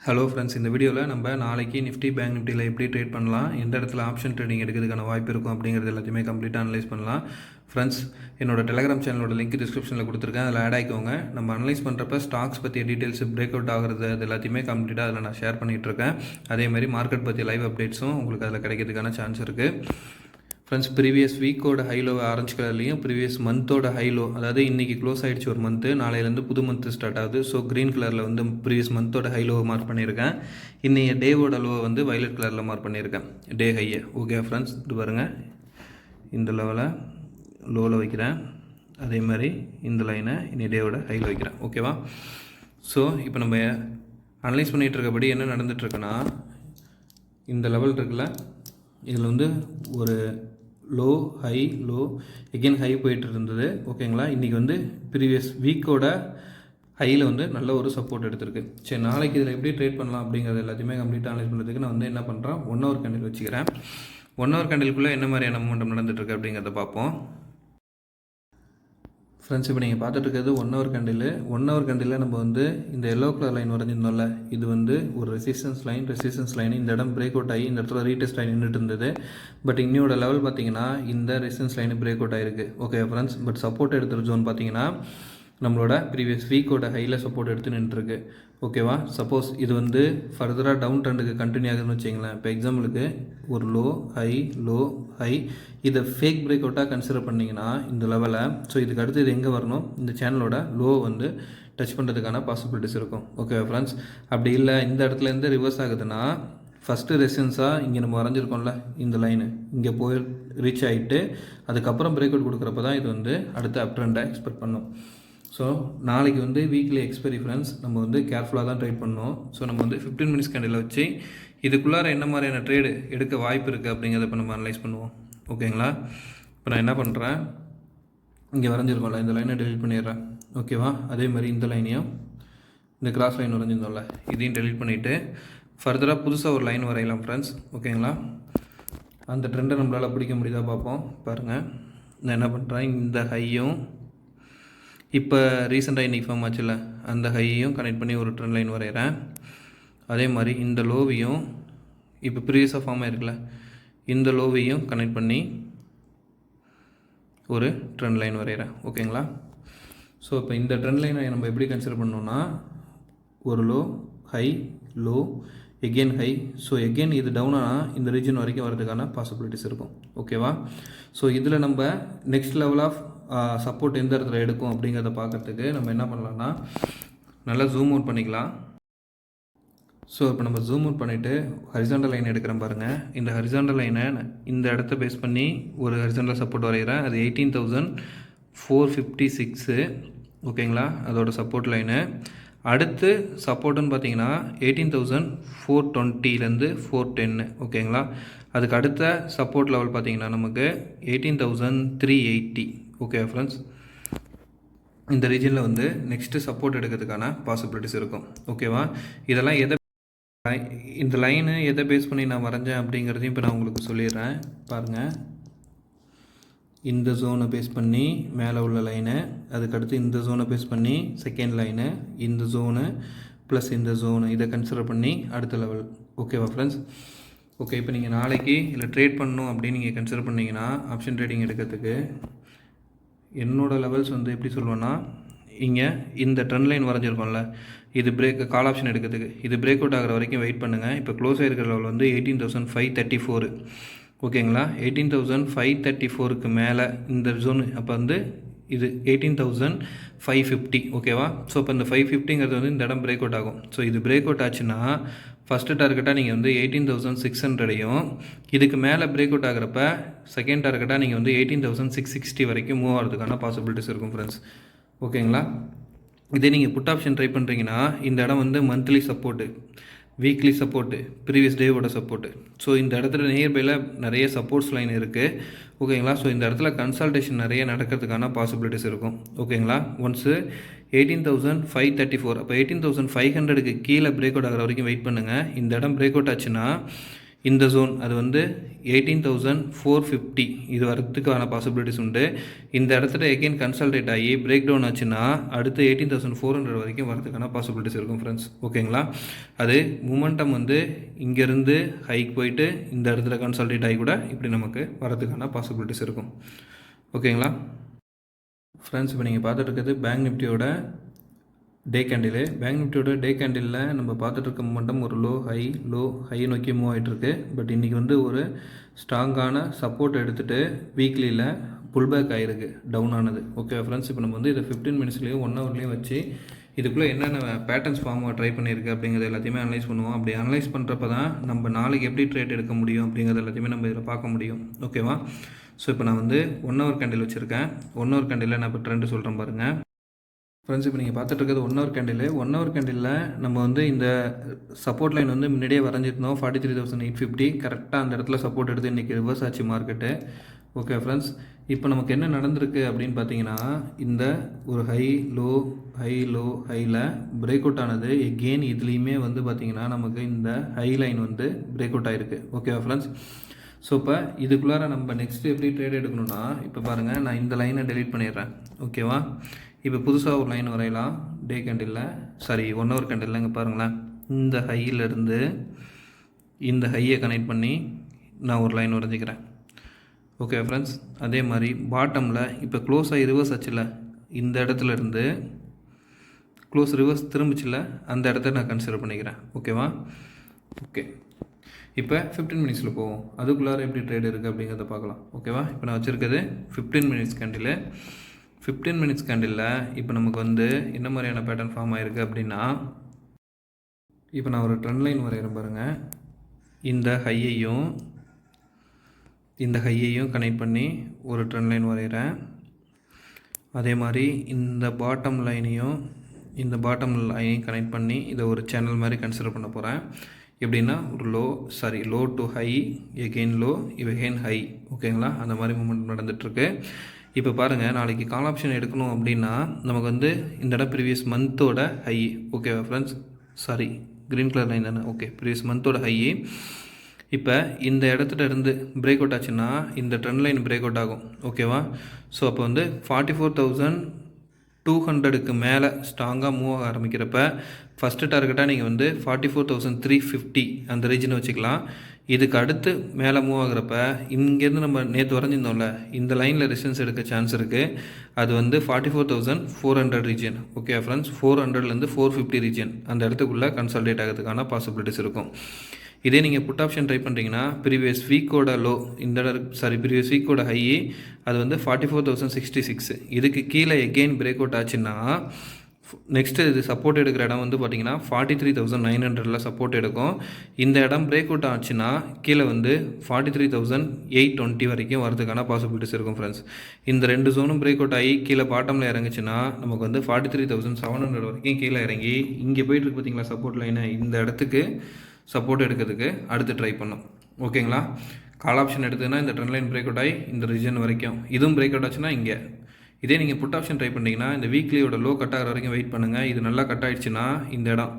Hello friends, இந்த வீடியோவில் நம்ம நாளைக்கு நிஃப்டி பேங்க் நிஃப்டியில் எப்படி ட்ரேட் பண்ணலாம், எந்த இடத்துல ஆப்ஷன் ட்ரேடிங் எடுக்கிறதுக்கான வாய்ப்பு இருக்கும் அப்படிங்கிறது எல்லாத்தையுமே கம்ப்ளீட்டாக அனலைஸ் பண்ணலாம். ஃப்ரெண்ட்ஸ், என்னோட டெலிகிராம் சேனலோட லிங்க் டிஸ்கிரிப்ஷனில் கொடுத்துருக்கேன், அதில் ஆட் ஆகிக்கோங்க. நம்ம அனலைஸ் பண்ணுறப்ப ஸ்டாக்ஸ் பற்றிய டீட்டெயில்ஸ், பிரேக் அவுட் ஆகிறது அது எல்லாத்தையுமே கம்ப்ளீட்டாக அதில் நான் ஷேர் பண்ணிகிட்ருக்கேன். அதேமாதிரி மார்க்கெட் பற்றி லைவ் அப்டேட்ஸும் உங்களுக்கு அதில் கிடைக்கிறதுக்கான சான்ஸ் இருக்குது. ஃப்ரெண்ட்ஸ், ப்ரீவியஸ் வீக்கோட ஹைலோ ஆரஞ்சு கலர்லையும், ப்ரீவியஸ் மந்தோட ஹைலோ, அதாவது இன்றைக்கி க்ளோஸ் ஆகிடுச்சு ஒரு மந்த்து, நாளையிலேருந்து புது மந்த்து ஸ்டார்ட் ஆகுது. ஸோ க்ரீன் கலரில் வந்து ப்ரீவியஸ் மந்தோட ஹைலோவை மார்க் பண்ணியிருக்கேன். இன்றைய டேவோட லோவை வந்து வயலட் கலரில் மார்க் பண்ணியிருக்கேன், டே ஹையை. ஓகே ஃப்ரெண்ட்ஸ், இது பாருங்கள், இந்த லெவலை லோவில் வைக்கிறேன், அதே மாதிரி இந்த லைனை இன்னைய டேவோட ஹையில் வைக்கிறேன். ஓகேவா? ஸோ இப்போ நம்ம அனலைஸ் பண்ணிகிட்டு இருக்கபடி என்ன நடந்துகிட்ருக்குன்னா, இந்த லெவல் இருக்குல்ல, இதில் வந்து ஒரு low high low again high போயிட்டு இருந்தது. ஓகேங்களா? இன்றைக்கி வந்து ப்ரீவியஸ் வீக்கோட ஹையில் வந்து நல்ல ஒரு சப்போர்ட் எடுத்திருக்கு. சரி, நாளைக்கு இதில் எப்படி ட்ரேட் பண்ணலாம் அப்படிங்கிறது எல்லாத்தையுமே கம்ப்ளீட்டாக அனலைஸ் பண்ணுறதுக்கு நான் வந்து என்ன பண்ணுறேன், 1 ஹவர் கேண்டில் வச்சுக்கிறேன். 1 ஹவர் கேண்டிலுக்குள்ளே என்ன மாதிரியான மூமெண்டம் நடந்துகிட்ருக்கு அப்படிங்கிறத பார்ப்போம். ஃப்ரெண்ட்ஸ், இப்போ நீங்கள் பார்த்துட்டு இருக்கிறது 1 ஹவர் கேண்டில். 1 ஹவர் கேண்டில் நம்ம வந்து இந்த எல்லோ கலர் லைன் வரைஞ்சிருந்தோம்ல, இது வந்து ஒரு ரெசிஸ்டன்ஸ் லைன். இந்த இடம் பிரேக் அவுட் ஆகி இந்த இடத்துல ரீடெஸ்ட் ஆகி நின்றுட்டு இருந்தது. பட் இன்னையோட லெவல் பார்த்தீங்கன்னா இந்த ரெசிஸ்டன்ஸ் லைன் பிரேக் அவுட் ஆகிருக்கு. ஓகே ஃப்ரெண்ட்ஸ், பட் சப்போர்ட் எடுத்துகிற ஜோன் பார்த்தீங்கன்னா நம்மளோட ப்ரீவியஸ் வீக்கோட ஹையில் சப்போர்ட் எடுத்து நின்றுருக்கு. ஓகேவா? சப்போஸ் இது வந்து ஃபர்தராக டவுன் ட்ரெண்டுக்கு கண்டினியூ ஆகுதுன்னு வச்சிங்களேன். இப்போ எக்ஸாம்பிளுக்கு ஒரு லோ ஹை இதை ஃபேக் பிரேக் அவுட்டாக கன்சிடர் பண்ணிங்கன்னா இந்த லெவலில், ஸோ இதுக்கு அடுத்து இது எங்கே வரணும், இந்த சேனலோட லோ வந்து டச் பண்ணுறதுக்கான பாசிபிலிட்டிஸ் இருக்கும். ஓகே ஃப்ரெண்ட்ஸ், அப்படி இல்லை இந்த இடத்துலேருந்து ரிவர்ஸ் ஆகுதுன்னா, ஃபஸ்ட்டு ரெசிஸ்டன்ஸாக இங்கே நம்ம வரைஞ்சிருக்கோம்ல, இந்த லைனு இங்கே போய் ரீச் ஆகிட்டு அதுக்கப்புறம் பிரேக் அவுட் கொடுக்குறப்ப தான் இது வந்து அடுத்த அப் ட்ரெண்டை எக்ஸ்பெக்ட் பண்ணும். ஸோ நாளைக்கு வந்து வீக்லி எக்ஸ்பைரி ஃப்ரெண்ட்ஸ், நம்ம வந்து கேர்ஃபுல்லாக தான் ட்ரேட் பண்ணோம். ஸோ நம்ம வந்து 15 மினிட்ஸ் கேண்டில் வச்சு இதுக்குள்ளார என்ன மாதிரியான ட்ரேடு எடுக்க வாய்ப்பு இருக்குது அப்படிங்கிறத இப்போ நம்ம அனலைஸ் பண்ணுவோம். ஓகேங்களா? இப்போ நான் என்ன பண்ணுறேன், இங்கே வரைஞ்சிருக்கோம்ல, இந்த லைனை டெலிட் பண்ணிடுறேன். ஓகேவா? அதே மாதிரி இந்த லைனையும், இந்த கிராஸ் லைன் வரைஞ்சிருந்தோம்ல, இதையும் டெலிட் பண்ணிவிட்டு ஃபர்தராக புதுசாக ஒரு லைன் வரையலாம் ஃப்ரெண்ட்ஸ். ஓகேங்களா? அந்த ட்ரெண்டை நம்மளால் பிடிக்க முடியுதா பார்ப்போம். பாருங்கள், நான் என்ன பண்ணுறேன், இந்த ஹையும் இப்போ ரீசெண்டாக இன்றைக்கி ஃபார்ம் ஆச்சுல்ல, அந்த ஹையையும் கனெக்ட் பண்ணி ஒரு ட்ரெண்ட் லைன் வரைகிறேன். அதே மாதிரி இந்த லோவையும் இப்போ ப்ரீவியஸாக ஃபார்ம் ஆகிருக்குல்ல, இந்த லோவையும் கனெக்ட் பண்ணி ஒரு ட்ரெண்ட் லைன் வரைகிறேன். ஓகேங்களா? ஸோ இப்போ இந்த ட்ரெண்ட் லைனை நம்ம எப்படி கன்சிடர் பண்ணோன்னா, ஒரு low high low again high. So again இது டவுனாக இந்த ரீஜன் வரைக்கும் வரதுக்கான பாசிபிலிட்டிஸ் இருக்கும். ஓகேவா? ஸோ இதில் நம்ம நெக்ஸ்ட் லெவல் ஆஃப் சப்போர்ட் எந்த இடத்துல எடுக்கும் அப்படிங்கிறத பார்க்குறதுக்கு நம்ம என்ன பண்ணலாம்னா, நல்லா ஜூம் அவுட் பண்ணிக்கலாம். ஸோ இப்போ நம்ம ஜூம் அவுட் பண்ணிவிட்டு ஹரிசாண்டல் லைன் எடுக்கிறேன் பாருங்கள். இந்த ஹரிசாண்டல் லைனை இந்த இடத்த பேஸ் பண்ணி ஒரு ஹரிசாண்டல் சப்போர்ட் வரைகிறேன். அது 18,456. ஓகேங்களா? அதோட சப்போர்ட் லைனு. அடுத்து சப்போர்ட்டுன்னு பார்த்தீங்கன்னா 18,420லேருந்து 410. ஓகேங்களா? அதுக்கு அடுத்த சப்போர்ட் லெவல் பார்த்தீங்கன்னா நமக்கு 18,380. ஓகே ஃப்ரெண்ட்ஸ், இந்த ரீஜனில் வந்து நெக்ஸ்ட்டு சப்போர்ட் எடுக்கிறதுக்கான பாசிபிலிட்டிஸ் இருக்கும். ஓகேவா? இதெல்லாம் இந்த லைனு எதை பேஸ் பண்ணி நான் வரைஞ்சேன் அப்படிங்கிறதையும் இப்போ நான் உங்களுக்கு சொல்லிடுறேன். பாருங்கள், இந்த ஜோனை பேஸ் பண்ணி மேலே உள்ள லைனு, அதுக்கடுத்து இந்த ஜோனை பேஸ் பண்ணி செகண்ட் லைனு, இந்த ஜோனு ப்ளஸ் இந்த ஜோனு, இதை கன்சிடர் பண்ணி அடுத்த லெவல். ஓகேவா ஃப்ரெண்ட்ஸ்? ஓகே, இப்போ நீங்கள் நாளைக்கு இல்லை ட்ரேட் பண்ணணும் அப்படின்னு நீங்கள் கன்சிடர் பண்ணிங்கன்னா, ஆப்ஷன் ட்ரேடிங் எடுக்கிறதுக்கு என்னோடய லெவல்ஸ் வந்து எப்படி சொல்லுவேன்னா, இங்கே இந்த ட்ரெண்ட் லைன் வரைஞ்சிருக்கோம்ல, இது கால் ஆப்ஷன் எடுக்கிறதுக்கு இது பிரேக் அவுட் ஆகிற வரைக்கும் வெயிட் பண்ணுங்கள். இப்போ க்ளோஸ் ஆகிருக்கிற லெவல் வந்து 18,534. ஓகேங்களா? 18,534க்கு மேலே இந்த ஜோனு, அப்போ வந்து இது 18,550. ஓகேவா? ஸோ இப்போ இந்த 550ங்கிறது வந்து இந்த இடம் பிரேக் அவுட் ஆகும். ஸோ இது பிரேக் அவுட் ஆச்சுன்னா ஃபஸ்ட்டு டார்கெட்டாக நீங்கள் வந்து 18,600ஐயும், இதுக்கு மேலே பிரேக் அவுட் ஆகிறப்ப செகண்ட் டார்கெட்டாக நீங்கள் வந்து 18,660 வரைக்கும் மூவ் ஆகிறதுக்கான பாசிபிலிட்டிஸ் இருக்கும் ஃப்ரெண்ட்ஸ். ஓகேங்களா? இதே நீங்கள் புட் ஆப்ஷன் ட்ரை பண்ணுறீங்கன்னா, இந்த இடம் வந்து monthly support, weekly support, previous டேவோட சப்போர்ட்டு. ஸோ இந்த இடத்துல நியர்பையில் நிறைய சப்போர்ட்ஸ் லைன் இருக்குது. ஓகேங்களா? ஸோ இந்த இடத்துல கன்சல்டேஷன் நிறைய நடக்கிறதுக்கான பாசிபிலிட்டிஸ் இருக்கும். ஓகேங்களா? ஒன்ஸு 18,534, அப்போ 18,500க்கு கீழே பிரேக் அவுட் ஆகிற வரைக்கும் வெயிட் பண்ணுங்கள். இந்த இடம் பிரேக் அவுட் ஆச்சுன்னா இந்த ஜோன் அது வந்து 18,450 இது வரதுக்கான பாசிபிலிட்டிஸ் உண்டு. இந்த இடத்துல எகெயின் கன்சல்டேட் ஆகி பிரேக் டவுன் ஆச்சுன்னா அடுத்து 18,400 வரைக்கும் வரதுக்கான பாசிபிலிட்டிஸ் இருக்கும் ஃப்ரெண்ட்ஸ். ஓகேங்களா, அது மூமெண்டம் வந்து இங்கேருந்து ஹைக் போயிட்டு இந்த இடத்துல கன்சல்டேட் ஆகி கூட இப்படி நமக்கு வரதுக்கான பாசிபிலிட்டிஸ் இருக்கும். ஓகேங்களா ஃப்ரெண்ட்ஸ், இப்போ நீங்கள் பார்த்துட்டு இருக்கிறது பேங்க் நிஃப்டியோட டே கேண்டில். பேங்க் நிஃப்டியோட டே கேண்டிலில் நம்ம பார்த்துட்டு இருக்க மொமெண்டம் ஒரு லோ ஹை நோக்கி மூவ் ஆகிட்டுருக்கு. பட் இன்றைக்கி வந்து ஒரு ஸ்ட்ராங்கான சப்போர்ட் எடுத்துகிட்டு வீக்லியில் புல் பேக் ஆகிருக்கு, டவுன் ஆனது. ஓகே ஃப்ரெண்ட்ஸ், இப்போ நம்ம வந்து இதை 15 மினிட்ஸ்லேயும் 1 ஹவர்லேயும் வச்சு இதுக்குள்ளே என்னென்ன பேட்டர்ன்ஸ் ஃபார்ம் ட்ரை பண்ணியிருக்கு அப்படிங்கிறது எல்லாத்தையுமே அனலைஸ் பண்ணுவோம். அப்படி அனலைஸ் பண்ணுறப்ப தான் நம்ம நாளைக்கு எப்படி ட்ரேட் எடுக்க முடியும் அப்படிங்கிறது எல்லாத்தையுமே நம்ம இதில் பார்க்க முடியும். ஓகேவா, ஸோ இப்போ நான் வந்து 1 ஹவர் கேண்டில் வச்சுருக்கேன். 1 ஹவர் கேண்டில் நான் இப்போ ட்ரெண்டு சொல்கிறேன் பாருங்கள் ஃப்ரெண்ட்ஸ். இப்போ நீங்கள் பார்த்துட்டு இருக்கிறது 1 ஹவர் கேண்டில். 1 ஹவர் கேண்டிலில் நம்ம வந்து இந்த சப்போர்ட் லைன் வந்து முன்னாடியே வரைஞ்சிருந்தோம் 43,850. கரெக்டாக அந்த இடத்துல சப்போர்ட் எடுத்து இன்றைக்கி ரிவர்ஸ் ஆச்சு மார்க்கெட்டு. ஓகே ஃப்ரெண்ட்ஸ், இப்போ நமக்கு என்ன நடந்திருக்கு அப்படின்னு பார்த்தீங்கன்னா, இந்த ஒரு ஹையில் பிரேக் அவுட் ஆனது எகெயின் இதுலேயுமே வந்து பார்த்திங்கன்னா நமக்கு இந்த ஹை லைன் வந்து பிரேக் அவுட் ஆகிருக்கு. ஓகேவா ஃப்ரெண்ட்ஸ், ஸோ இப்போ இதுக்குள்ளார நம்ம நெக்ஸ்ட்டு எப்படி ட்ரேட் எடுக்கணும்னா, இப்போ பாருங்கள் நான் இந்த லைனை டெலீட் பண்ணிடுறேன். ஓகேவா, இப்போ புதுசாக ஒரு லைன் வரையலாம் டே கேண்டிலில், 1 ஹவர் கேண்டிலில். இங்கே பாருங்களேன், இந்த ஹையிலேருந்து இந்த ஹையை கனெக்ட் பண்ணி நான் ஒரு லைன் வரைஞ்சிக்கிறேன். ஓகே ஃப்ரெண்ட்ஸ், அதே மாதிரி பாட்டமில் இப்போ க்ளோஸ் ஆகி ரிவர்ஸ் ஆச்சுல, இந்த இடத்துல இருந்து க்ளோஸ் ரிவர்ஸ் திரும்பிச்சில்ல, அந்த இடத்த நான் கன்சிடர் பண்ணிக்கிறேன். ஓகேவா, ஓகே இப்போ 15 மினிட்ஸில் போவோம். அதுக்குள்ளார எப்படி ட்ரேட் இருக்குது அப்படிங்கிறத பார்க்கலாம். ஓகேவா, இப்போ நான் வச்சுருக்கிறது 15 மினிட்ஸ் கேண்டில். 15 மினிட்ஸ் கேண்டிலில் இப்போ நமக்கு வந்து என்ன மாதிரியான பேட்டர்ன் ஃபார்ம் ஆகிருக்கு அப்படின்னா, இப்போ நான் ஒரு ட்ரெண்ட் லைன் வரைகிறேன் பாருங்கள். இந்த ஹையையும் கனெக்ட் பண்ணி ஒரு ட்ரெண்ட் லைன் வரைகிறேன். அதே மாதிரி இந்த பாட்டம் லைனையும் கனெக்ட் பண்ணி இதை ஒரு சேனல் மாதிரி கன்சிடர் பண்ண போகிறேன். எப்படின்னா ஒரு low to high, again low, again high. ஓகேங்களா, அந்த மாதிரி மூமெண்ட் நடந்துகிட்ருக்கு. இப்போ பாருங்கள், நாளைக்கு கால் ஆப்ஷன் எடுக்கணும் அப்படின்னா நமக்கு வந்து இந்த இடம் ப்ரீவியஸ் மந்தோட ஹை. ஓகேவா ஃப்ரெண்ட்ஸ், க்ரீன் கலர் லைன் தானே. ஓகே, ப்ரீவியஸ் மந்தோட ஹை. இப்போ இந்த இடத்துல இருந்து பிரேக் அவுட் ஆச்சுன்னா இந்த ட்ரெண்ட் லைன் பிரேக் அவுட் ஆகும். ஓகேவா, ஸோ அப்போ வந்து 44,200க்கு மேலே ஸ்ட்ராங்காக மூவ் ஆக ஆரம்பிக்கிறப்ப ஃபஸ்ட்டு டார்கெட்டாக நீங்கள் வந்து 44,350 அந்த ரீஜனை வச்சுக்கலாம். இதுக்கு அடுத்து மேலே மூவ் ஆகிறப்ப இங்கேருந்து நம்ம நேற்று வரைஞ்சிருந்தோம்ல, இந்த லைனில் ரெசிஸ்டன்ஸ் எடுக்க சான்ஸ் இருக்குது. அது வந்து 44,400 ரீஜன். ஓகே ஃப்ரெண்ட்ஸ், 400லேருந்து 450 ரீஜன் அந்த இடத்துக்குள்ளே கன்சல்டேட் ஆகிறதுக்கான பாசிபிலிட்டிஸ் இருக்கும். இதே நீங்கள் புட் ஆப்ஷன் ட்ரை பண்ணுறீங்கன்னா ப்ரீவியஸ் வீக்கோட லோ ப்ரீவியஸ் வீக்கோட ஹை அது வந்து 44,066. இதுக்கு கீழே எகெயின் பிரேக் அவுட் ஆச்சுன்னா நெக்ஸ்ட்டு இது சப்போர்ட் எடுக்கிற இடம் வந்து பார்த்தீங்கன்னா 43,900 சப்போர்ட் எடுக்கும். இந்த இடம் பிரேக் அவுட் ஆச்சுன்னா கீழே வந்து 43,820 வரைக்கும் வரதுக்கான பாசிபிலிட்டிஸ் இருக்கும் ஃப்ரெண்ட்ஸ். இந்த 2 ஜோனும் பிரேக் அவுட் ஆகி கீழே பாட்டமில் இறங்குச்சுன்னா நமக்கு வந்து 43,700 வரைக்கும் கீழே இறங்கி இங்கே போயிட்டு இருக்கு பார்த்தீங்களா சப்போர்ட் லைனை, இந்த இடத்துக்கு சப்போர்ட் எடுக்கிறதுக்கு அடுத்து ட்ரை பண்ணும். ஓகேங்களா, கால் ஆப்ஷன் எடுத்ததுன்னா இந்த ட்ரெண்ட் லைன் பிரேக் அவுட் ஆகி இந்த ரீஜன் வரைக்கும், இதுவும் பிரேக் அவுட் ஆச்சுன்னா இங்கே. இதே நீங்கள் புட் ஆப்ஷன் ட்ரை பண்ணிங்கன்னா இந்த வீக்லியோட லோ கட் ஆகிற வரைக்கும் வெயிட் பண்ணுங்கள். இது நல்லா கட் ஆகிடுச்சுன்னா இந்த இடம்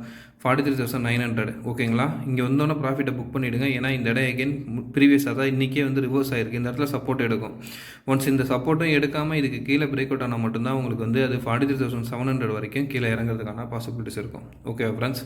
43,900. ஓகேங்களா, இங்கே வந்தோன்னே ப்ராஃபிட்டை புக் பண்ணிவிடுங்க. ஏன்னா இந்த இடம் எகெயின் ப்ரீவியஸ் அதான் இன்றைக்கே வந்து ரிவர்ஸ் ஆகிருக்கு. இந்த இடத்துல சப்போர்ட் எடுக்கும். ஒன்ஸ் இந்த சப்போர்ட்டும் எடுக்காமல் இதுக்கு கீழே பிரேக் அவுட் ஆனால் மட்டும்தான் உங்களுக்கு வந்து அது 43,700 வரைக்கும் கீழே இறங்குறதுக்கான பாசிபிலிட்டிஸ் இருக்கும். Okay friends,